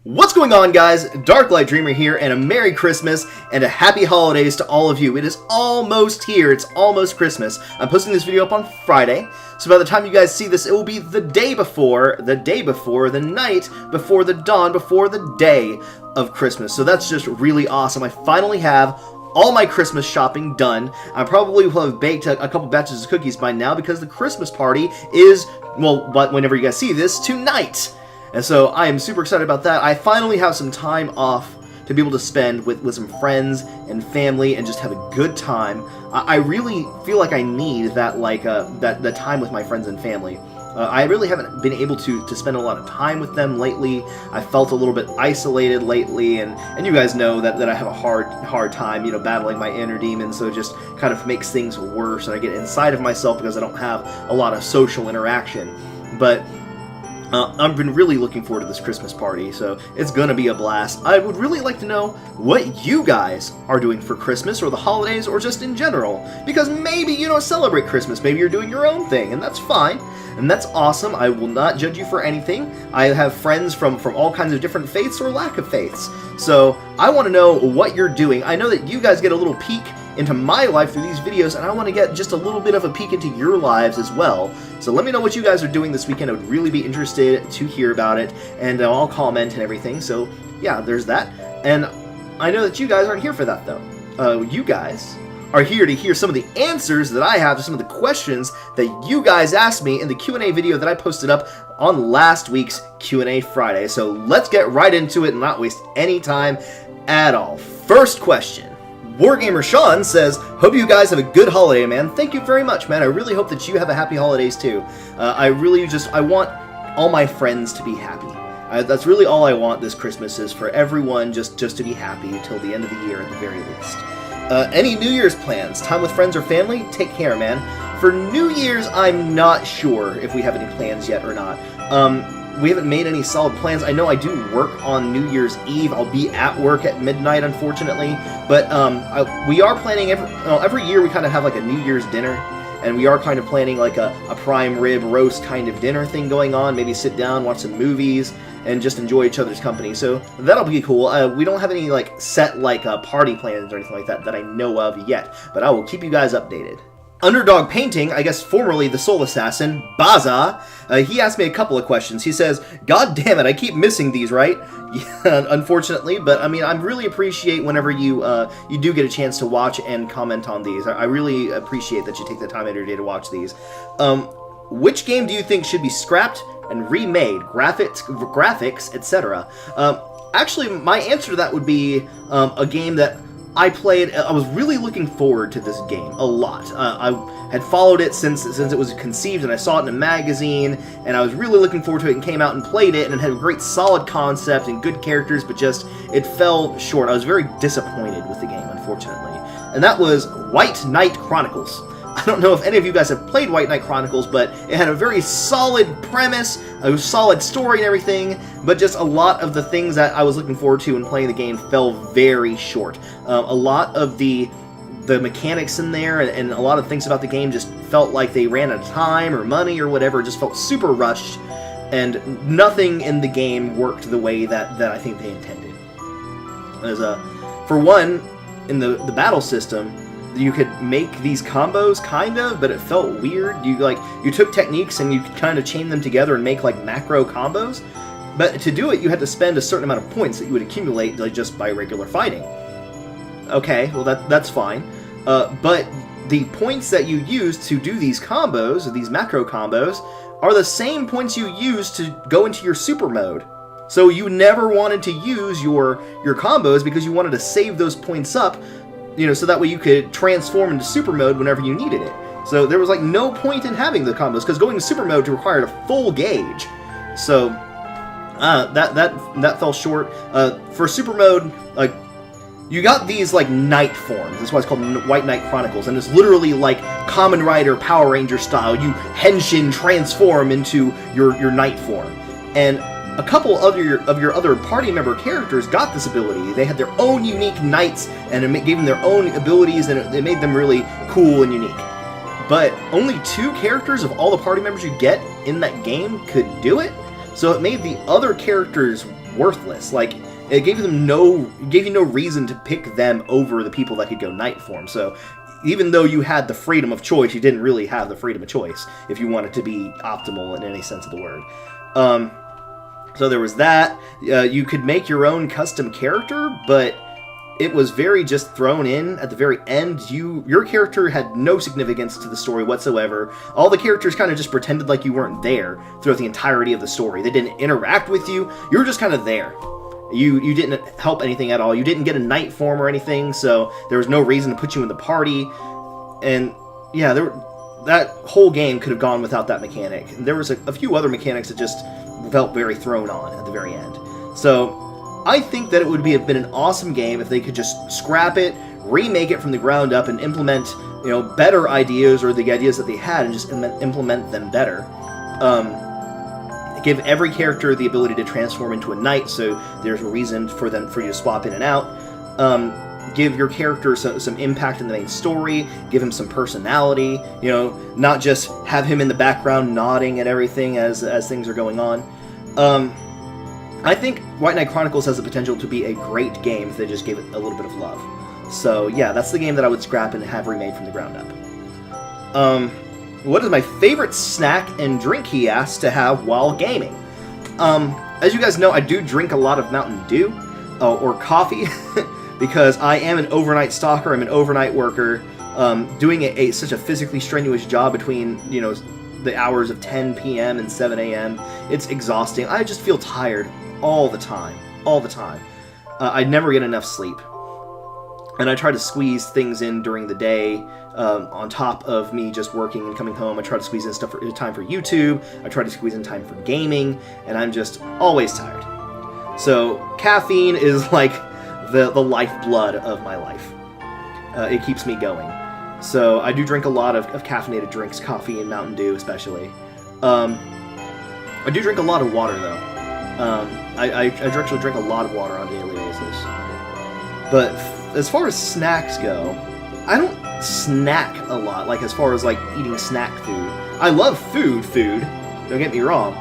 What's going on, guys? Darklight Dreamer here, and a Merry Christmas and a Happy Holidays to all of you. It is almost here. It's almost Christmas. I'm posting this video up on Friday, so by the time you guys see this, it will be the day before, the night before, the dawn before the day of Christmas. So that's just really awesome. I finally have all my Christmas shopping done. I probably will have baked a couple batches of cookies by now because the Christmas party is, well, whenever you guys see this, tonight. And so I am super excited about that. I finally have some time off to be able to spend with some friends and family and just have a good time. I really feel like I need that that time with my friends and family. I really haven't been able to spend a lot of time with them lately. I felt a little bit isolated lately, and you guys know that I have a hard time, you know, battling my inner demons, so it just kind of makes things worse, and I get inside of myself because I don't have a lot of social interaction. But I've been really looking forward to this Christmas party, so it's gonna be a blast. I would really like to know what you guys are doing for Christmas or the holidays or just in general, because maybe you don't celebrate Christmas, maybe you're doing your own thing, and that's fine, and that's awesome. I will not judge you for anything. I have friends from all kinds of different faiths or lack of faiths, so I want to know what you're doing. I know that you guys get a little peek into my life through these videos, and I want to get just a little bit of a peek into your lives as well. So let me know what you guys are doing this weekend. I would really be interested to hear about it, and I'll comment and everything. So yeah, there's that. And I know that you guys aren't here for that, though. You guys are here to hear some of the answers that I have to some of the questions that you guys asked me in the Q&A video that I posted up on last week's Q&A Friday. So let's get right into it and not waste any time at all. First question. Wargamer Sean says, hope you guys have a good holiday, man. Thank you very much, man. I really hope that you have a happy holidays, too. I want all my friends to be happy. That's really all I want this Christmas, is for everyone just to be happy till the end of the year at the very least. Any New Year's plans? Time with friends or family? Take care, man. For New Year's, I'm not sure if we have any plans yet or not. We haven't made any solid plans. I know I do work on New Year's Eve. I'll be at work at midnight, unfortunately. But we are planning every year. We kind of have like a New Year's dinner, and we are kind of planning like a prime rib roast kind of dinner thing going on. Maybe sit down, watch some movies, and just enjoy each other's company. So that'll be cool. We don't have any like set party plans or anything like that I know of yet. But I will keep you guys updated. Underdog Painting, I guess formerly the Soul Assassin, Baza, he asked me a couple of questions. He says, God damn it, I keep missing these, right? Yeah, unfortunately, but I mean, I really appreciate whenever you do get a chance to watch and comment on these. I really appreciate that you take the time out of your day to watch these. Which game do you think should be scrapped and remade? Graphics, etc. Actually, my answer to that would be a game that I played. I was really looking forward to this game a lot. I had followed it since it was conceived, and I saw it in a magazine, and I was really looking forward to it, and came out and played it, and it had a great solid concept and good characters, but just, it fell short. I was very disappointed with the game, unfortunately. And that was White Knight Chronicles. I don't know if any of you guys have played White Knight Chronicles, but it had a very solid premise, a solid story and everything, but just a lot of the things that I was looking forward to when playing the game fell very short. A lot of the mechanics in there and a lot of things about the game just felt like they ran out of time or money or whatever. It just felt super rushed, and nothing in the game worked the way that I think they intended. For one, in the battle system, you could make these combos, kind of, but it felt weird. You took techniques and you could kind of chain them together and make like macro combos, but to do it you had to spend a certain amount of points that you would accumulate just by regular fighting. Okay, well that's fine, but the points that you use to do these combos, these macro combos, are the same points you use to go into your super mode. So you never wanted to use your combos because you wanted to save those points up, you know, so that way you could transform into super mode whenever you needed it. So there was like no point in having the combos, because going to super mode required a full gauge. So that fell short. For super mode, like, you got these like knight forms. That's why it's called White Knight Chronicles, and it's literally like Kamen Rider Power Ranger style. You henshin transform into your knight form, and a couple of your other party member characters got this ability. They had their own unique knights, and it gave them their own abilities, and it made them really cool and unique. But only 2 characters of all the party members you get in that game could do it, so it made the other characters worthless. Like, it gave you no reason to pick them over the people that could go Night form. So even though you had the freedom of choice, you didn't really have the freedom of choice if you wanted to be optimal in any sense of the word. So there was that. You could make your own custom character, but it was very just thrown in at the very end. Your character had no significance to the story whatsoever. All the characters kind of just pretended like you weren't there throughout the entirety of the story. They didn't interact with you. You were just kind of there. You didn't help anything at all. You didn't get a Night form or anything, so there was no reason to put you in the party. And yeah, that whole game could have gone without that mechanic. There was a few other mechanics that just felt very thrown on at the very end. So I think that it would have been an awesome game if they could just scrap it, remake it from the ground up, and implement, better ideas, or the ideas that they had, and just implement them better. Give every character the ability to transform into a knight, so there's a reason for you to swap in and out. Give your character some impact in the main story. Give him some personality. Not just have him in the background nodding at everything as things are going on. I think White Knight Chronicles has the potential to be a great game if they just gave it a little bit of love. So yeah, that's the game that I would scrap and have remade from the ground up. What is my favorite snack and drink, he asked, to have while gaming? As you guys know, I do drink a lot of Mountain Dew, or coffee, because I am an overnight stalker, I'm an overnight worker, doing such a physically strenuous job between, the hours of 10 p.m. and 7 a.m. It's exhausting. I just feel tired all the time. I never get enough sleep. And I try to squeeze things in during the day, on top of me just working and coming home. I try to squeeze in time for YouTube. I try to squeeze in time for gaming, and I'm just always tired. So caffeine is like the lifeblood of my life. It keeps me going. So I do drink a lot of caffeinated drinks, coffee and Mountain Dew especially. I do drink a lot of water though. I actually drink a lot of water on a daily basis. But as far as snacks go, I don't snack a lot, like as far as like eating snack food. I love food, don't get me wrong,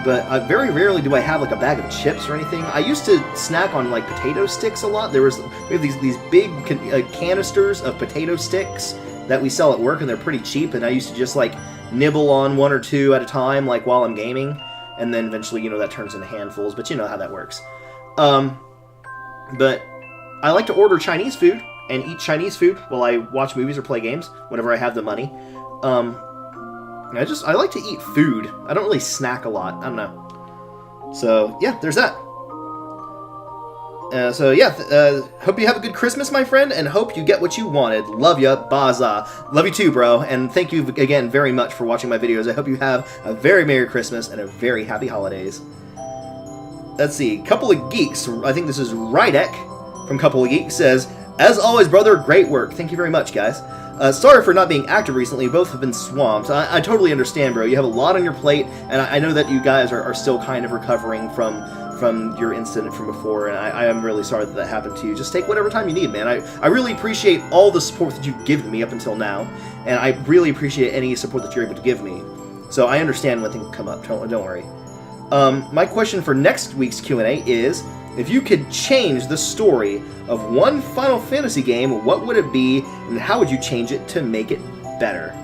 but very rarely do I have like a bag of chips or anything. I used to snack on like potato sticks a lot. We have these big canisters of potato sticks that we sell at work, and they're pretty cheap, and I used to just like nibble on one or two at a time, like while I'm gaming, and then eventually, that turns into handfuls, but you know how that works. But I like to order Chinese food and eat Chinese food while I watch movies or play games whenever I have the money. I like to eat food. I don't really snack a lot. I don't know. So yeah, there's that. Hope you have a good Christmas, my friend, and hope you get what you wanted. Love ya, Baza. Love you too, bro, and thank you again very much for watching my videos. I hope you have a very Merry Christmas and a very Happy Holidays. Let's see, Couple of Geeks, I think this is Rydek from Couple of Geeks, says, as always, brother, great work. Thank you very much, guys. Sorry for not being active recently. Both have been swamped. I totally understand, bro. You have a lot on your plate, and I know that you guys are still kind of recovering from your incident from before, and I am really sorry that happened to you. Just take whatever time you need, man. I really appreciate all the support that you've given me up until now, and I really appreciate any support that you're able to give me. So I understand when things come up. Don't worry. My question for next week's Q&A is, if you could change the story of one Final Fantasy game, what would it be, and how would you change it to make it better?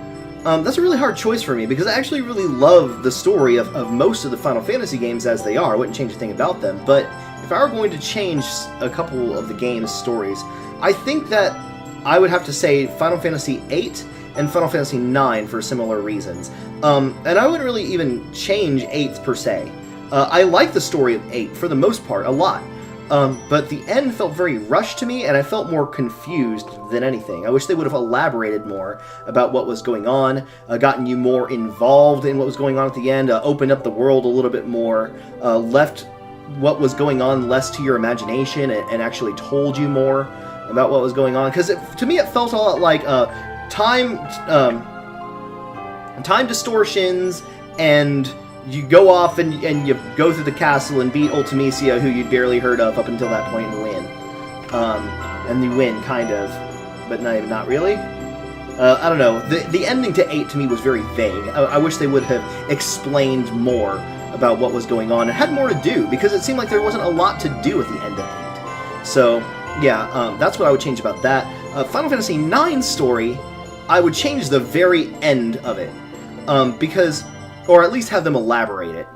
That's a really hard choice for me, because I actually really love the story of most of the Final Fantasy games as they are. I wouldn't change a thing about them, but if I were going to change a couple of the game's stories, I think that I would have to say Final Fantasy VIII and Final Fantasy IX for similar reasons. And I wouldn't really even change 8th per se. I like the story of 8 for the most part a lot, but the end felt very rushed to me, and I felt more confused than anything. I wish they would have elaborated more about what was going on, gotten you more involved in what was going on at the end, opened up the world a little bit more, left what was going on less to your imagination, and actually told you more about what was going on. Because to me it felt a lot like time distortions, and you go off and you go through the castle and beat Ultimecia, who you'd barely heard of up until that point, and win. And you win, kind of, but not really. I don't know. The ending to 8 to me was very vague. I wish they would have explained more about what was going on and had more to do, because it seemed like there wasn't a lot to do at the end of 8. So, yeah, that's what I would change about that. Final Fantasy IX story, I would change the very end of it, because, or at least have them elaborate it.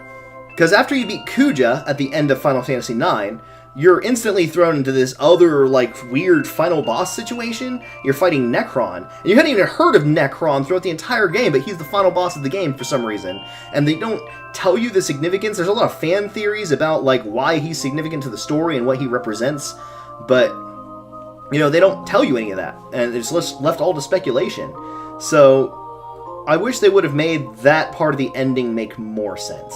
Because after you beat Kuja at the end of Final Fantasy IX, you're instantly thrown into this other, like, weird final boss situation. You're fighting Necron. And you hadn't even heard of Necron throughout the entire game, but he's the final boss of the game for some reason. And they don't tell you the significance. There's a lot of fan theories about, like, why he's significant to the story and what he represents. But, you know, they don't tell you any of that. And it's left all to speculation. So, I wish they would have made that part of the ending make more sense.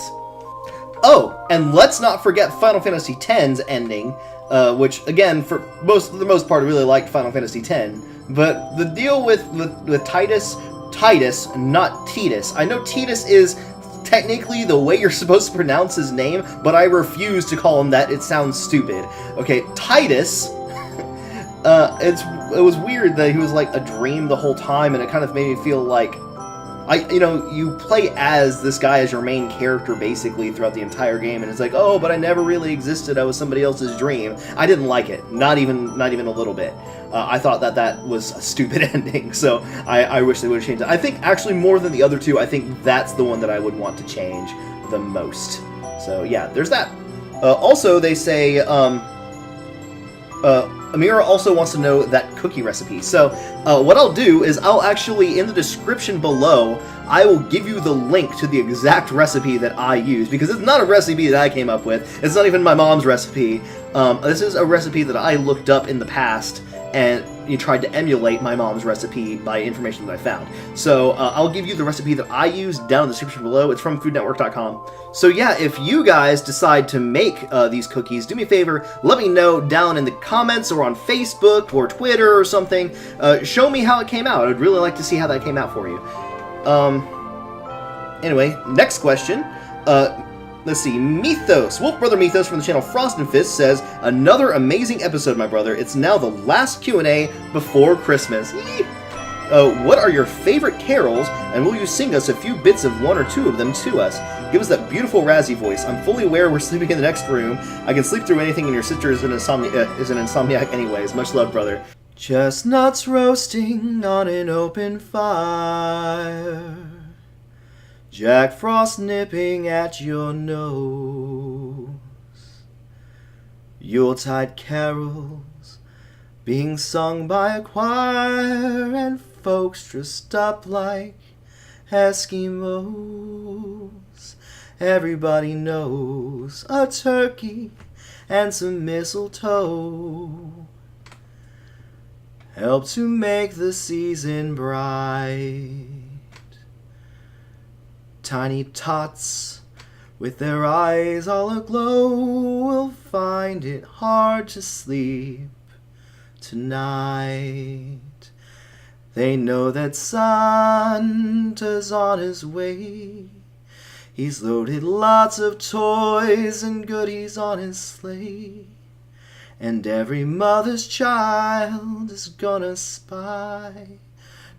Oh, and let's not forget Final Fantasy X's ending, which, again, for the most part, I really liked Final Fantasy X. But the deal with Titus, not Titus. I know Titus is technically the way you're supposed to pronounce his name, but I refuse to call him that. It sounds stupid. Okay, Titus. It was weird that he was like a dream the whole time, and it kind of made me feel like, you play as this guy as your main character basically throughout the entire game, and it's like, oh, but I never really existed. I was somebody else's dream. I didn't like it, not even a little bit. I thought that was a stupid ending, so I wish they would have changed it. I think actually more than the other two, I think that's the one that I would want to change the most. So yeah, there's that. Also, they say Amira also wants to know that cookie recipe. So, what I'll do is I'll actually, in the description below, I will give you the link to the exact recipe that I use, because it's not a recipe that I came up with. It's not even my mom's recipe. This is a recipe that I looked up in the past, and you tried to emulate my mom's recipe by information that I found. So I'll give you the recipe that I use down in the description below. It's from foodnetwork.com. So yeah, if you guys decide to make these cookies, do me a favor, let me know down in the comments or on Facebook or Twitter or something. Show me how it came out. I'd really like to see how that came out for you. Anyway, next question. Let's see, Mythos, Wolf Brother Mythos from the channel Frost and Fist says, another amazing episode, my brother. It's now the last Q&A before Christmas. What are your favorite carols, and will you sing us a few bits of one or two of them to us? Give us that beautiful Razzie voice. I'm fully aware we're sleeping in the next room. I can sleep through anything, and your sister is an insomniac anyways. Much love, brother. Chestnuts roasting on an open fire, Jack Frost nipping at your nose, Yuletide carols being sung by a choir, and folks dressed up like Eskimos. Everybody knows a turkey and some mistletoe help to make the season bright. Tiny tots with their eyes all aglow will find it hard to sleep tonight. They know that Santa's on his way. He's loaded lots of toys and goodies on his sleigh, and every mother's child is gonna spy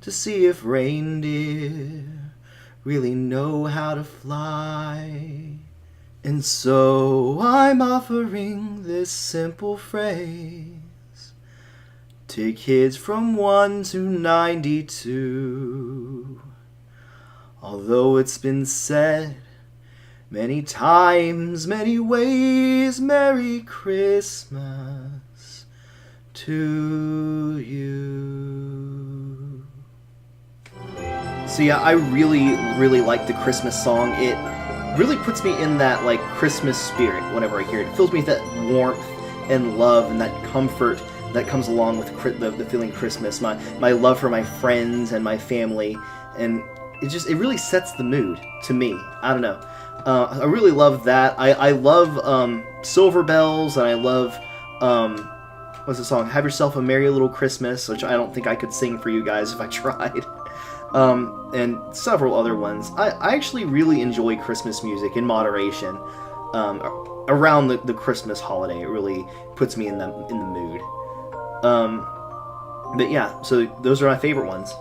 to see if reindeer really know how to fly. And so I'm offering this simple phrase to kids from 1 to 92. Although it's been said many times, many ways, Merry Christmas to you. So yeah, I really like the Christmas song. It really puts me in that, like, Christmas spirit whenever I hear it. It fills me with that warmth and love and that comfort that comes along with the feeling Christmas. My love for my friends and my family, and it really sets the mood to me. I don't know. I really love that. I love Silver Bells, and I love what's the song? Have Yourself a Merry Little Christmas, which I don't think I could sing for you guys if I tried. And several other ones. I actually really enjoy Christmas music in moderation. Around the Christmas holiday, it really puts me in the mood. But yeah, so those are my favorite ones.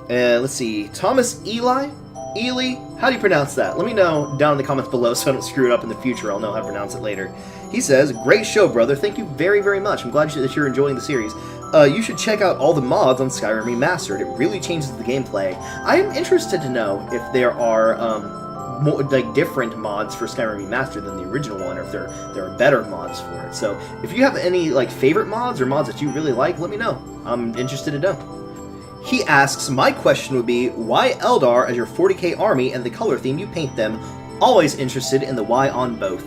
Let's see. Thomas Eli Ely, how do you pronounce that? Let me know down in the comments below so I don't screw it up in the future. I'll know how to pronounce it later. He says, great show, brother. Thank you very, very much. I'm glad that you're enjoying the series. You should check out all the mods on Skyrim Remastered. It really changes the gameplay. I am interested to know if there are more, like, different mods for Skyrim Remastered than the original one, or if there are better mods for it. So if you have any like favorite mods or mods that you really like, let me know. I'm interested to know. He asks, my question would be, why Eldar as your 40k army and the color theme you paint them? Always interested in the why on both.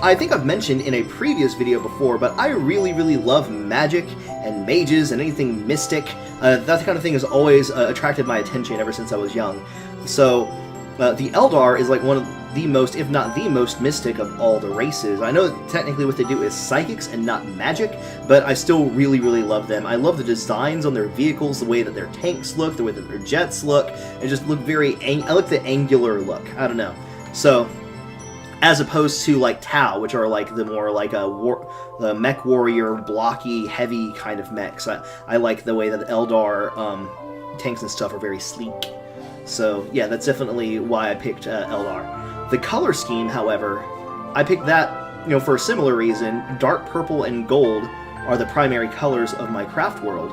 I think I've mentioned in a previous video before, but I really, really love magic and mages and anything mystic. That kind of thing has always attracted my attention ever since I was young. So the Eldar is like one of the most, if not the most, mystic of all the races. I know that technically what they do is psychics and not magic, but I still really, really love them. I love the designs on their vehicles, the way that their tanks look, the way that their jets look. They just look very, I like the angular look. I don't know. So, as opposed to like Tau, which are like the more like the mech warrior, blocky, heavy kind of mechs. I like the way that the Eldar tanks and stuff are very sleek. So yeah, that's definitely why I picked Eldar. The color scheme, however, I picked that, you know, for a similar reason. Dark purple and gold are the primary colors of my craft world,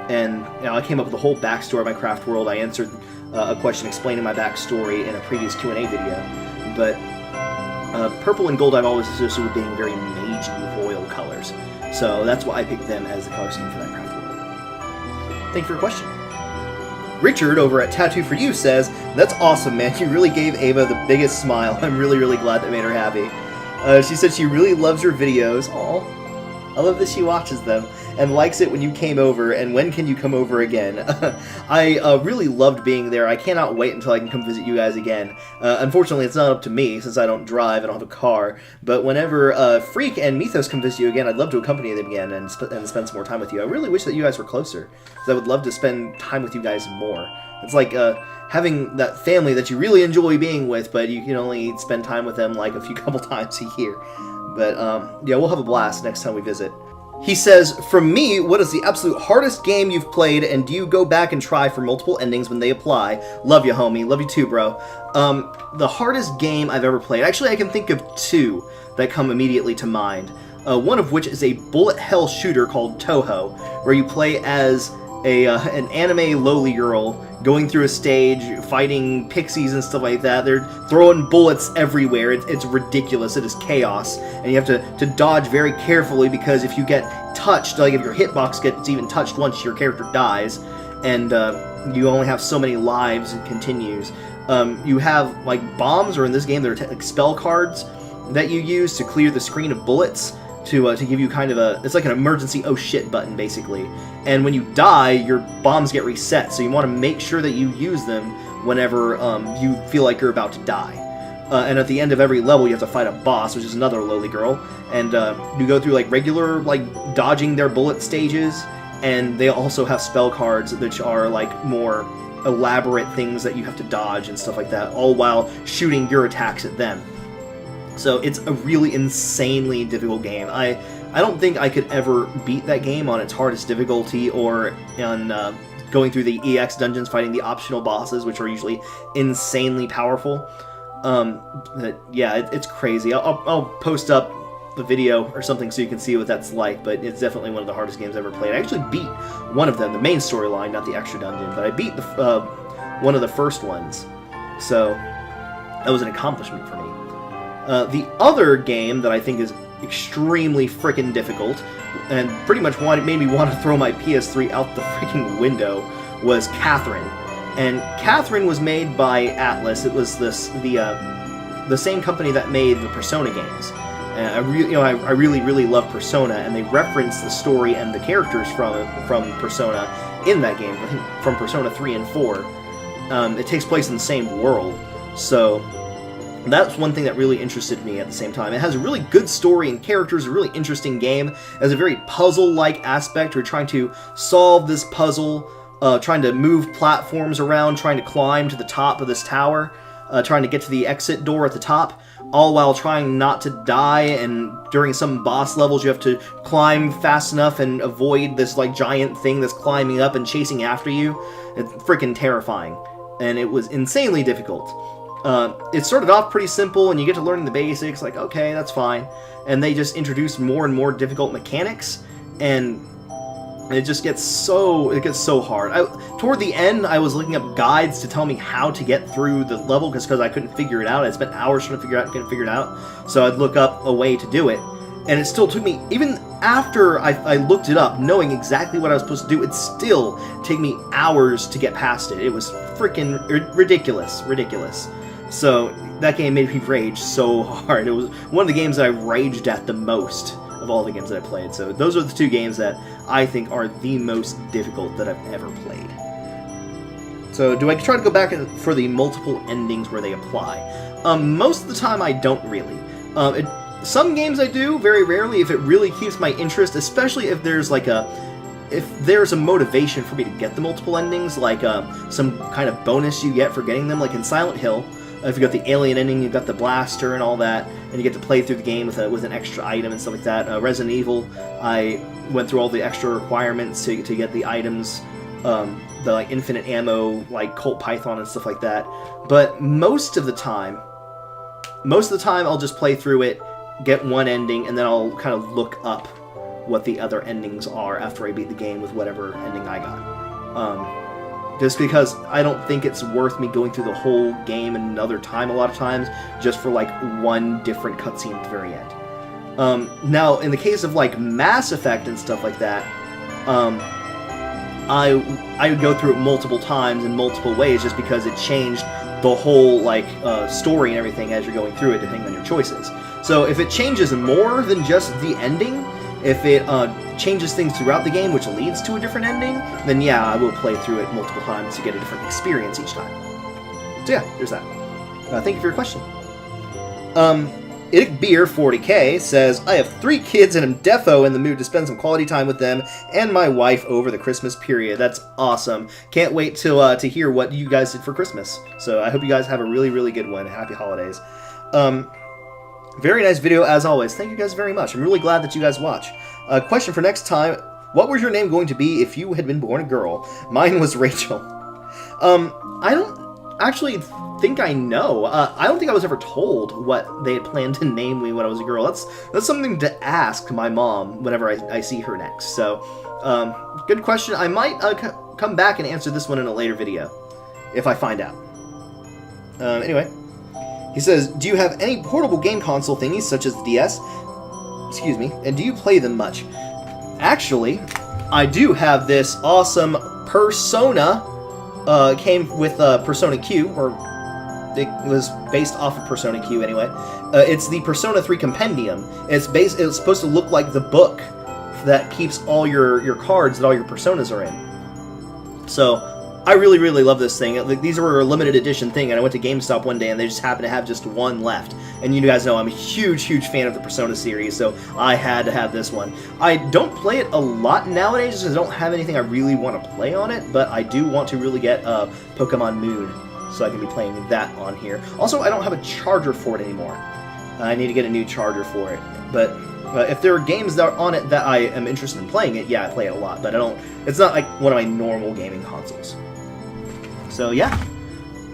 and you know, I came up with the whole backstory of my craft world. I answered a question explaining my backstory in a previous Q&A video, but purple and gold I've always associated with being very magey, royal colors, so that's why I picked them as the color scheme for that craft world. Thank you for your question. Richard over at Tattoo For You says, that's awesome, man. You really gave Ava the biggest smile. I'm really, really glad that made her happy. She said she really loves your videos. Aw. I love that she watches them and likes it when you came over, and when can you come over again? I really loved being there. I cannot wait until I can come visit you guys again. Unfortunately, it's not up to me, since I don't drive, I don't have a car, but whenever Freak and Mythos come visit you again, I'd love to accompany them again and spend some more time with you. I really wish that you guys were closer, because I would love to spend time with you guys more. It's like having that family that you really enjoy being with, but you can only spend time with them like a couple times a year. But yeah, we'll have a blast next time we visit. He says, from me, what is the absolute hardest game you've played, and do you go back and try for multiple endings when they apply? Love you, homie. Love you too, bro. The hardest game I've ever played, actually I can think of two that come immediately to mind. One of which is a bullet hell shooter called Toho, where you play as an anime lowly girl going through a stage, fighting pixies and stuff like that. They're throwing bullets everywhere. It's ridiculous. It is chaos. And you have to dodge very carefully, because if you get touched, like if your hitbox gets even touched once, your character dies. And you only have so many lives and continues. You have like bombs, or in this game there are like spell cards that you use to clear the screen of bullets. To give you kind of it's like an emergency oh shit button, basically. And when you die, your bombs get reset, so you want to make sure that you use them whenever you feel like you're about to die. And at the end of every level, you have to fight a boss, which is another lowly girl, and you go through like regular like dodging their bullet stages, and they also have spell cards which are like more elaborate things that you have to dodge and stuff like that, all while shooting your attacks at them. So it's a really insanely difficult game. I don't think I could ever beat that game on its hardest difficulty, or on going through the EX dungeons fighting the optional bosses, which are usually insanely powerful. But yeah, it's crazy. I'll post up the video or something so you can see what that's like, but it's definitely one of the hardest games I've ever played. I actually beat one of them, the main storyline, not the extra dungeon, but I beat one of the first ones. So that was an accomplishment for me. The other game that I think is extremely frickin' difficult, and pretty much made me want to throw my PS3 out the freaking window, was Catherine. And Catherine was made by Atlas. It was the same company that made the Persona games. I really, really love Persona, and they reference the story and the characters from Persona in that game. I think from Persona 3 and 4. It takes place in the same world, so that's one thing that really interested me at the same time. It has a really good story and characters, a really interesting game. It has a very puzzle-like aspect. We're trying to solve this puzzle, trying to move platforms around, trying to climb to the top of this tower, trying to get to the exit door at the top, all while trying not to die, and during some boss levels you have to climb fast enough and avoid this like giant thing that's climbing up and chasing after you. It's freaking terrifying. and it was insanely difficult. It started off pretty simple, and you get to learning the basics, like, okay, that's fine. And they just introduce more and more difficult mechanics, and it just gets so hard. Toward the end, I was looking up guides to tell me how to get through the level, because I couldn't figure it out. I spent hours trying to couldn't figure it out. So I'd look up a way to do it, and it still took me, even after I looked it up, knowing exactly what I was supposed to do, it still took me hours to get past it. It was freaking ridiculous. So that game made me rage so hard. It was one of the games that I raged at the most of all the games that I played. So those are the two games that I think are the most difficult that I've ever played. So do I try to go back for the multiple endings where they apply? Most of the time I don't really. Some games I do, very rarely, if it really keeps my interest, especially if there's like if there's a motivation for me to get the multiple endings, like some kind of bonus you get for getting them, like in Silent Hill. If you got the alien ending, you've got the blaster and all that, and you get to play through the game with an extra item and stuff like that. Resident Evil, I went through all the extra requirements to get the items, the like infinite ammo, like Colt Python and stuff like that. But most of the time I'll just play through it, get one ending, and then I'll kind of look up what the other endings are after I beat the game with whatever ending I got. Just because I don't think it's worth me going through the whole game another time a lot of times, just for like one different cutscene at the very end. Now, in the case of like Mass Effect and stuff like that, I would go through it multiple times in multiple ways, just because it changed the whole like story and everything as you're going through it, depending on your choices. So if it changes more than just the ending, if it changes things throughout the game, which leads to a different ending, then yeah, I will play through it multiple times to get a different experience each time. So yeah, there's that. Thank you for your question. Beer40K says, I have 3 kids and I'm defo in the mood to spend some quality time with them and my wife over the Christmas period. That's awesome. Can't wait to hear what you guys did for Christmas. So I hope you guys have a really, really good one. Happy holidays. Very nice video as always. Thank you guys very much. I'm really glad that you guys watch. Question for next time. What was your name going to be if you had been born a girl? Mine was Rachel. I don't actually think I know. I don't think I was ever told what they had planned to name me when I was a girl. That's something to ask my mom whenever I see her next. So, good question. I might come back and answer this one in a later video, if I find out. Anyway. He says, do you have any portable game console thingies, such as the DS? Excuse me. And do you play them much? Actually, I do have this awesome Persona. Came with Persona Q, or it was based off of Persona Q anyway. It's the Persona 3 Compendium. It's supposed to look like the book that keeps all your cards that all your Personas are in. So I really, really love this thing. These were a limited edition thing, and I went to GameStop one day, and they just happened to have just one left. And you guys know I'm a huge, huge fan of the Persona series, so I had to have this one. I don't play it a lot nowadays, because I don't have anything I really want to play on it, but I do want to really get Pokemon Moon, so I can be playing that on here. Also, I don't have a charger for it anymore. I need to get a new charger for it. But if there are games that are on it that I am interested in playing it, yeah, I play it a lot, but it's not like one of my normal gaming consoles. So yeah,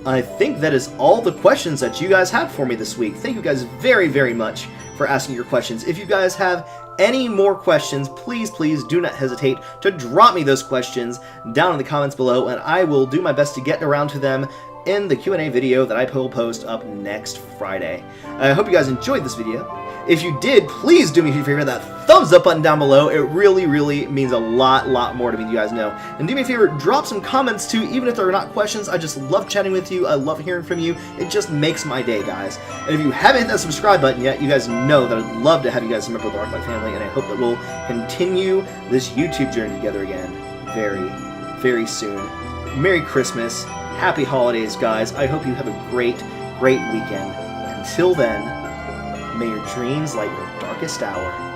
I think that is all the questions that you guys have for me this week. Thank you guys very, very much for asking your questions. If you guys have any more questions, please, please do not hesitate to drop me those questions down in the comments below, and I will do my best to get around to them in the Q&A video that I will post up next Friday. I hope you guys enjoyed this video. If you did, please do me a favor, that thumbs up button down below. It really, really means a lot more to me, you guys know. And do me a favor, drop some comments too, even if they're not questions. I just love chatting with you. I love hearing from you. It just makes my day, guys. And if you haven't hit that subscribe button yet, you guys know that I'd love to have you guys a member of the Darklight family, and I hope that we'll continue this YouTube journey together again very, very soon. Merry Christmas. Happy holidays, guys. I hope you have a great, great weekend. Until then, may your dreams light your darkest hour.